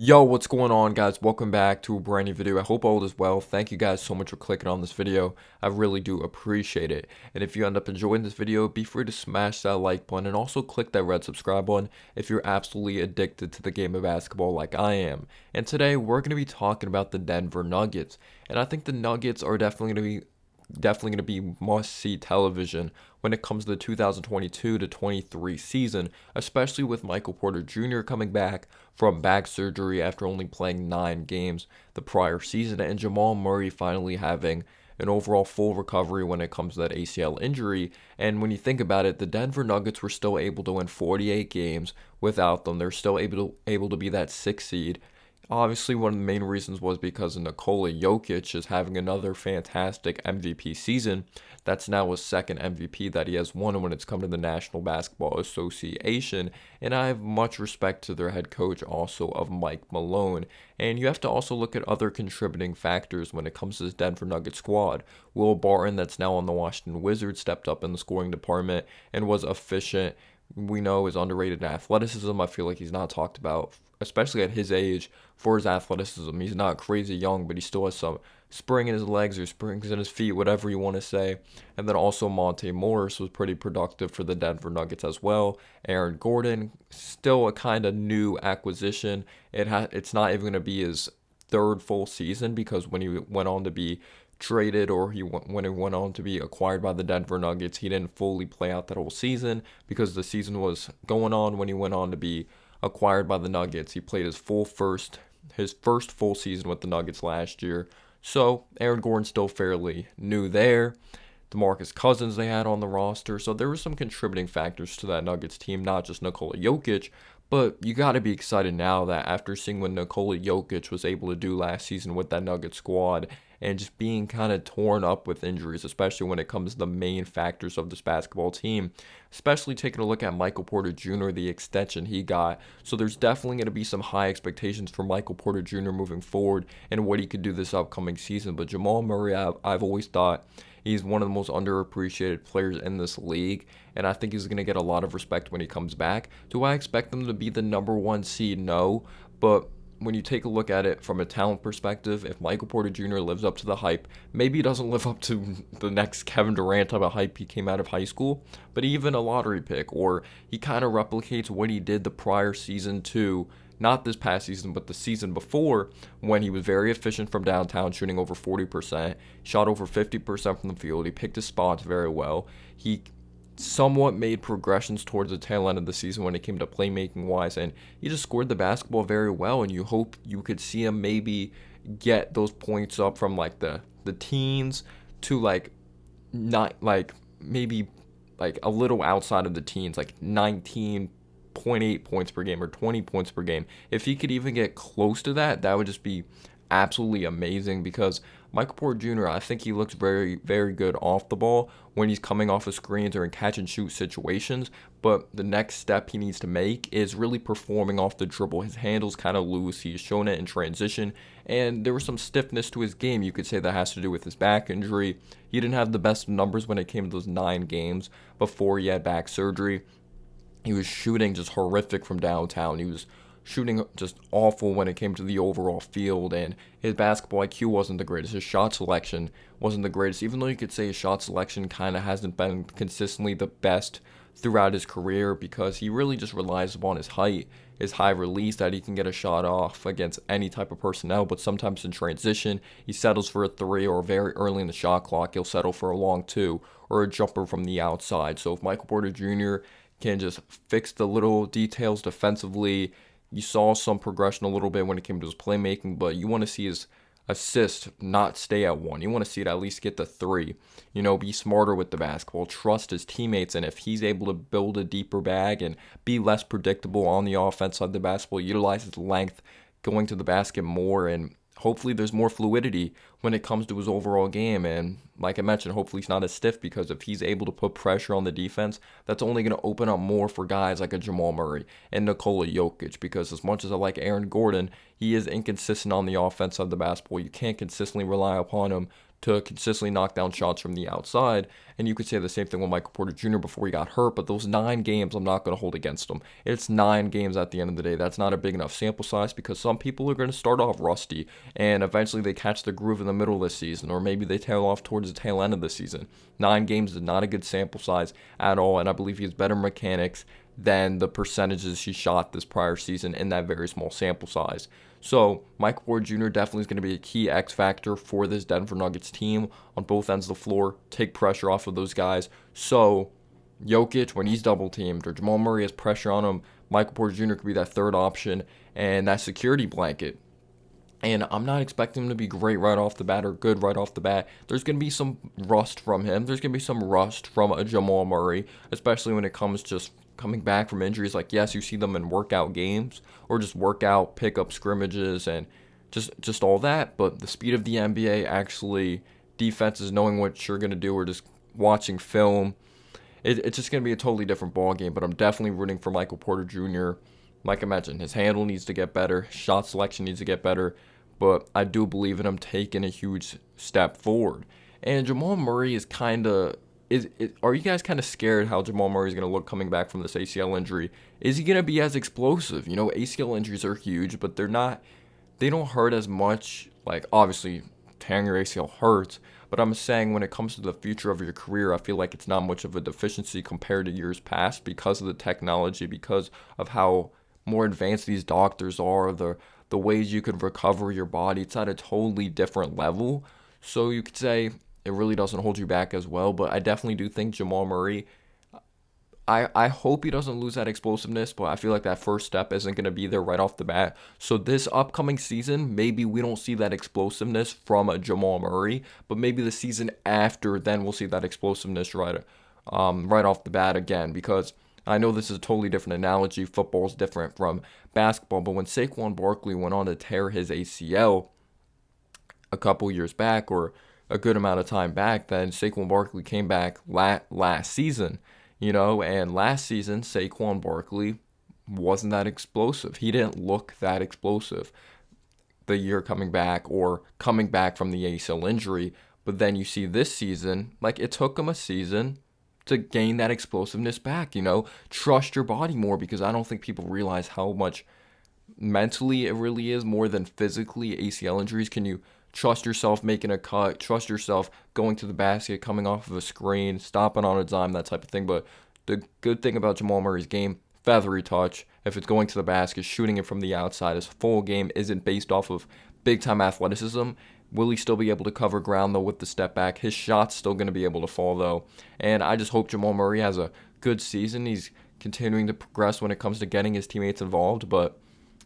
Yo, what's going on, guys? Welcome back to a brand new video. I hope all is well. Thank you guys so much for clicking on this video. I really do appreciate it. And if you end up enjoying this video, be free to smash that like button and also click that red subscribe button if you're absolutely addicted to the game of basketball like I am. And today we're going to be talking about the Denver Nuggets. And I think the Nuggets are definitely going to be must-see television when it comes to the 2022 to 23 season, especially with Michael Porter Jr. coming back from back surgery after only playing 9 games the prior season, and Jamal Murray finally having an overall full recovery when it comes to that ACL injury. And when you think about it, the Denver Nuggets were still able to win 48 games without them. They're still able to be that 6th seed. Obviously, one of the main reasons was because of Nikola Jokic is having another fantastic MVP season. That's now his second MVP that he has won when it's come to the National Basketball Association. And I have much respect to their head coach also of Mike Malone. And you have to also look at other contributing factors when it comes to this Denver Nuggets squad. Will Barton, that's now on the Washington Wizards, stepped up in the scoring department and was efficient. We know his underrated athleticism. I feel like he's not talked about, especially at his age, for his athleticism. He's not crazy young, but he still has some spring in his legs or springs in his feet, whatever you want to say. And then also Monte Morris was pretty productive for the Denver Nuggets as well. Aaron Gordon, still a kind of new acquisition. It's not even going to be his third full season because when he went on to be traded or when he went on to be acquired by the Denver Nuggets, he didn't fully play out that whole season because the season was going on when he went on to be acquired by the Nuggets. He played his first full season with the Nuggets last year. So Aaron Gordon's still fairly new there. DeMarcus Cousins they had on the roster. So there were some contributing factors to that Nuggets team, not just Nikola Jokic. But you got to be excited now that after seeing what Nikola Jokic was able to do last season with that Nuggets squad and just being kind of torn up with injuries, especially when it comes to the main factors of this basketball team, especially taking a look at Michael Porter Jr., the extension he got. So there's definitely going to be some high expectations for Michael Porter Jr. moving forward and what he could do this upcoming season. But Jamal Murray, I've always thought he's one of the most underappreciated players in this league, and I think he's going to get a lot of respect when he comes back. Do I expect them to be the number 1 seed? No, but when you take a look at it from a talent perspective, if Michael Porter Jr. lives up to the hype, maybe he doesn't live up to the next Kevin Durant type of hype he came out of high school, but even a lottery pick, or he kind of replicates what he did the prior season too. Not this past season, but the season before, when he was very efficient from downtown, shooting over 40%, shot over 50% from the field. He picked his spots very well. He somewhat made progressions towards the tail end of the season when it came to playmaking wise, and he just scored the basketball very well. And you hope you could see him maybe get those points up from like the teens to like not like maybe like a little outside of the teens, like 19.8 points per game or 20 points per game. If he could even get close to that, that would just be absolutely amazing because Michael Porter Jr., I think he looks very, very good off the ball when he's coming off of screens or in catch and shoot situations. But the next step he needs to make is really performing off the dribble. His handle's kind of loose. He's shown it in transition. And there was some stiffness to his game. You could say that has to do with his back injury. He didn't have the best numbers when it came to those 9 games before he had back surgery. He was shooting just horrific from downtown. He was shooting just awful when it came to the overall field, and his basketball IQ wasn't the greatest. His shot selection wasn't the greatest, even though you could say his shot selection kind of hasn't been consistently the best throughout his career because he really just relies upon his height, his high release that he can get a shot off against any type of personnel, but sometimes in transition, he settles for a 3 or very early in the shot clock, he'll settle for a long 2 or a jumper from the outside. So if Michael Porter Jr. can just fix the little details defensively. You saw some progression a little bit when it came to his playmaking, but you want to see his assist not stay at 1. You want to see it at least get to 3. Be smarter with the basketball, trust his teammates, and if he's able to build a deeper bag and be less predictable on the offense side of the basketball, utilize his length, going to the basket more, and hopefully there's more fluidity when it comes to his overall game. And like I mentioned, hopefully he's not as stiff because if he's able to put pressure on the defense, that's only going to open up more for guys like a Jamal Murray and Nikola Jokic, because as much as I like Aaron Gordon, he is inconsistent on the offense side of the basketball. You can't consistently rely upon him to consistently knock down shots from the outside. And you could say the same thing with Michael Porter Jr. before he got hurt, but those 9 games I'm not going to hold against him. It's 9 games at the end of the day. That's not a big enough sample size because some people are going to start off rusty and eventually they catch the groove in the middle of the season, or maybe they tail off towards the tail end of the season. 9 games is not a good sample size at all, and I believe he has better mechanics than the percentages he shot this prior season in that very small sample size. So Michael Porter Jr. definitely is going to be a key X factor for this Denver Nuggets team on both ends of the floor, take pressure off of those guys. So Jokic, when he's double teamed or Jamal Murray has pressure on him, Michael Porter Jr. could be that third option and that security blanket. And I'm not expecting him to be great right off the bat or good right off the bat. There's going to be some rust from him. There's going to be some rust from a Jamal Murray, especially when it comes just coming back from injuries. Like, yes, you see them in workout games or just workout pickup scrimmages and just all that. But the speed of the NBA, actually defenses knowing what you're going to do or just watching film, it's just going to be a totally different ball game. But I'm definitely rooting for Michael Porter Jr. Like I mentioned, his handle needs to get better, shot selection needs to get better, but I do believe in him taking a huge step forward. And Jamal Murray is kind of are you guys kind of scared how Jamal Murray is going to look coming back from this ACL injury? Is he going to be as explosive? You know, ACL injuries are huge, but they don't hurt as much. Like, obviously, tearing your ACL hurts, but I'm saying when it comes to the future of your career, I feel like it's not much of a deficiency compared to years past because of the technology, because of how more advanced these doctors are, the ways you could recover your body. It's at a totally different level. So you could say it really doesn't hold you back as well. But I definitely do think Jamal Murray, I hope he doesn't lose that explosiveness, but I feel like that first step isn't going to be there right off the bat. So this upcoming season, maybe we don't see that explosiveness from a Jamal Murray, but maybe the season after, then we'll see that explosiveness right off the bat again, because I know this is a totally different analogy. Football is different from basketball, but when Saquon Barkley went on to tear his ACL a couple years back, or a good amount of time back, then Saquon Barkley came back last season, and last season Saquon Barkley wasn't that explosive. He didn't look that explosive the year coming back or coming back from the ACL injury. But then you see this season, like, it took him a season to gain that explosiveness back. Trust your body more, because I don't think people realize how much mentally it really is more than physically. ACL injuries, can you trust yourself making a cut, trust yourself going to the basket, coming off of a screen, stopping on a dime, that type of thing. But the good thing about Jamal Murray's game, feathery touch. If it's going to the basket, shooting it from the outside, his full game isn't based off of big time athleticism. Will he still be able to cover ground, though, with the step back? His shot's still going to be able to fall, though. And I just hope Jamal Murray has a good season. He's continuing to progress when it comes to getting his teammates involved. But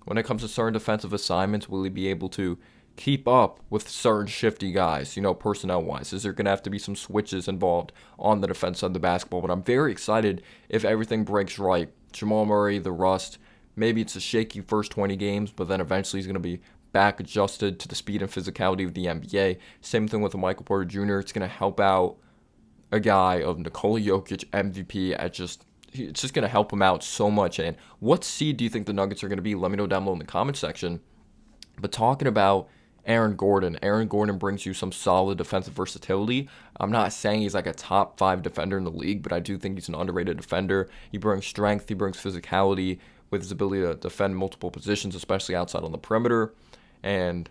when it comes to certain defensive assignments, will he be able to keep up with certain shifty guys, personnel-wise? Is there going to have to be some switches involved on the defense side of the basketball? But I'm very excited if everything breaks right. Jamal Murray, the rust, maybe it's a shaky first 20 games, but then eventually he's going to be back adjusted to the speed and physicality of the NBA. Same thing with Michael Porter Jr. It's going to help out a guy of Nikola Jokic, MVP, it's just going to help him out so much. And what seed do you think the Nuggets are going to be? Let me know down below in the comment section. But talking about Aaron Gordon brings you some solid defensive versatility. I'm not saying he's like a top 5 defender in the league, but I do think he's an underrated defender. He brings strength, he brings physicality with his ability to defend multiple positions, especially outside on the perimeter. And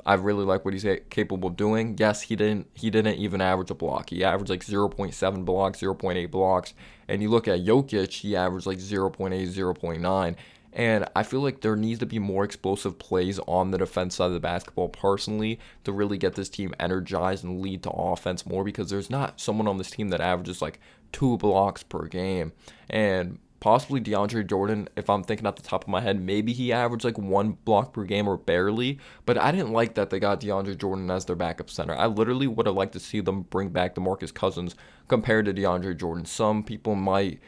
I really like what he's capable of doing. Yes, he didn't even average a block. He averaged like 0.7 blocks, 0.8 blocks. And you look at Jokic, he averaged like 0.8, 0.9. And I feel like there needs to be more explosive plays on the defense side of the basketball, personally, to really get this team energized and lead to offense more, because there's not someone on this team that averages like 2 blocks per game. And possibly DeAndre Jordan, if I'm thinking at the top of my head, maybe he averaged like 1 block per game or barely. But I didn't like that they got DeAndre Jordan as their backup center. I literally would have liked to see them bring back DeMarcus Cousins compared to DeAndre Jordan. Some people might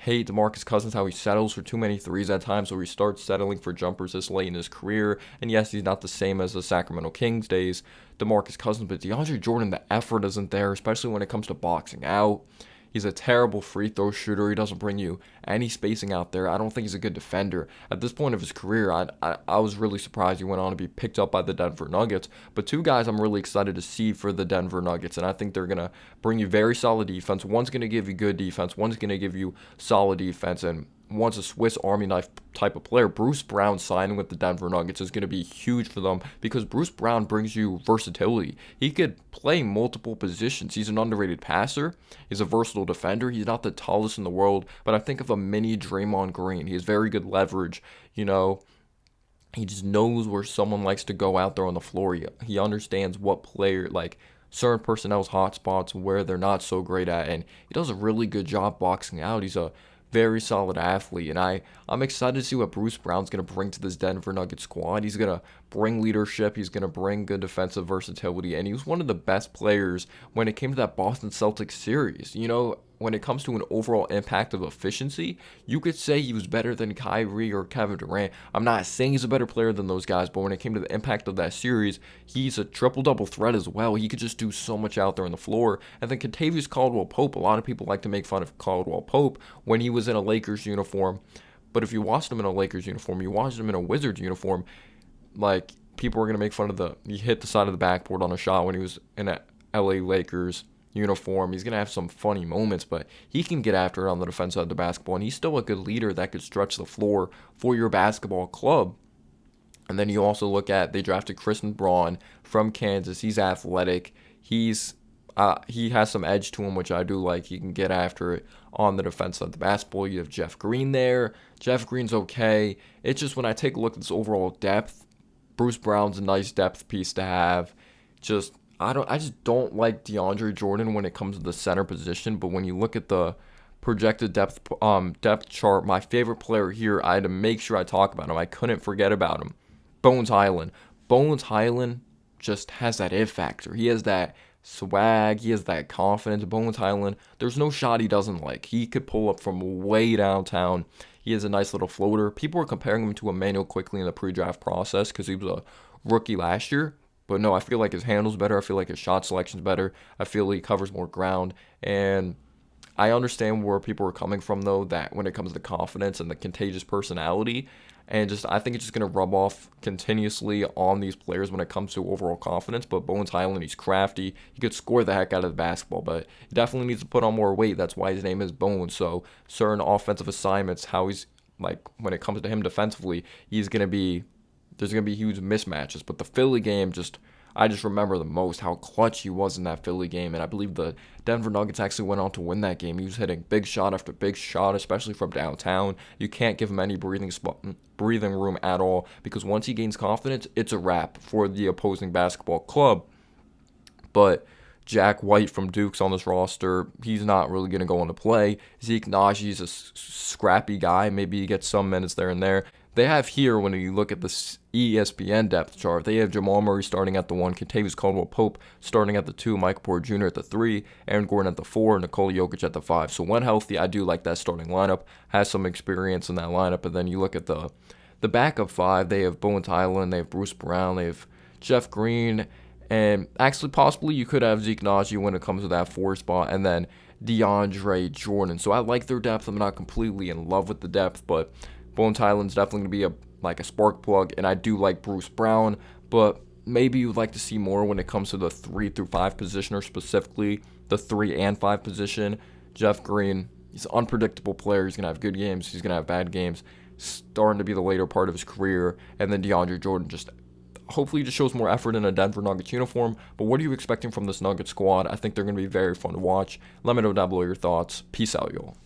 hate DeMarcus Cousins, how he settles for too many threes at times, or he starts settling for jumpers this late in his career. And yes, he's not the same as the Sacramento Kings days, DeMarcus Cousins, but DeAndre Jordan, the effort isn't there, especially when it comes to boxing out. He's a terrible free throw shooter. He doesn't bring you any spacing out there. I don't think he's a good defender. At this point of his career, I was really surprised he went on to be picked up by the Denver Nuggets. But two guys I'm really excited to see for the Denver Nuggets, and I think they're going to bring you very solid defense. One's going to give you good defense. One's going to give you solid defense, and one's a Swiss Army knife type of player. Bruce Brown signing with the Denver Nuggets is going to be huge for them because Bruce Brown brings you versatility. He could play multiple positions. He's an underrated passer. He's a versatile defender. He's not the tallest in the world, but I think of a mini Draymond Green. He has very good leverage. He just knows where someone likes to go out there on the floor. He understands what player, like certain personnel's hot spots, where they're not so great at, and he does a really good job boxing out. He's a very solid athlete, and I'm excited to see what Bruce Brown's going to bring to this Denver Nuggets squad. He's going to bring leadership. He's going to bring good defensive versatility, and he was one of the best players when it came to that Boston Celtics series. When it comes to an overall impact of efficiency, you could say he was better than Kyrie or Kevin Durant. I'm not saying he's a better player than those guys, but when it came to the impact of that series, he's a triple-double threat as well. He could just do so much out there on the floor. And then Kentavious Caldwell-Pope, a lot of people like to make fun of Caldwell-Pope when he was in a Lakers uniform. But if you watched him in a Lakers uniform, you watched him in a Wizards uniform, like, people were going to make fun of he hit the side of the backboard on a shot when he was in a LA Lakers uniform. He's going to have some funny moments, but he can get after it on the defense side of the basketball, and he's still a good leader that could stretch the floor for your basketball club. And then you also look at, they drafted Christian Braun from Kansas. He's athletic. He has some edge to him, which I do like. He can get after it on the defense side of the basketball. You have Jeff Green there. Jeff Green's okay. It's just when I take a look at this overall depth, Bruce Brown's a nice depth piece to have. I just don't like DeAndre Jordan when it comes to the center position, but when you look at the projected depth chart, my favorite player here, I had to make sure I talk about him. I couldn't forget about him. Bones Hyland. Bones Hyland just has that it factor. He has that swag. He has that confidence. Bones Hyland, there's no shot he doesn't like. He could pull up from way downtown. He has a nice little floater. People were comparing him to Emmanuel Quickley in the pre-draft process because he was a rookie last year. But no, I feel like his handle's better. I feel like his shot selection's better. I feel he covers more ground. And I understand where people are coming from, though, that when it comes to confidence and the contagious personality, and I think it's just going to rub off continuously on these players when it comes to overall confidence. But Bones Hyland, he's crafty. He could score the heck out of the basketball, but he definitely needs to put on more weight. That's why his name is Bones. So certain offensive assignments, how he's, like, when it comes to him defensively, there's going to be huge mismatches. But the Philly game, I just remember the most how clutch he was in that Philly game. And I believe the Denver Nuggets actually went on to win that game. He was hitting big shot after big shot, especially from downtown. You can't give him any breathing room at all, because once he gains confidence, it's a wrap for the opposing basketball club. But Jack White from Duke's on this roster. He's not really going to go on to play. Zeke Naji's a scrappy guy. Maybe he gets some minutes there and there. They have here, when you look at the ESPN depth chart, they have Jamal Murray starting at the 1, Kentavious Caldwell-Pope starting at the 2, Michael Porter Jr. at the 3, Aaron Gordon at the 4, Nikola Jokic at the 5. So when healthy, I do like that starting lineup. Has some experience in that lineup. And then you look at the backup 5. They have Bones Hyland, they have Bruce Brown, they have Jeff Green, and actually possibly you could have Zeke Naji when it comes to that 4 spot, and then DeAndre Jordan. So I like their depth. I'm not completely in love with the depth, but Bones Hyland's definitely going to be a spark plug, and I do like Bruce Brown, but maybe you'd like to see more when it comes to the 3 through 5 position, or specifically the 3 and 5 position. Jeff Green, he's an unpredictable player. He's going to have good games. He's going to have bad games, starting to be the later part of his career. And then DeAndre Jordan hopefully just shows more effort in a Denver Nuggets uniform. But what are you expecting from this Nuggets squad? I think they're going to be very fun to watch. Let me know down below your thoughts. Peace out, y'all.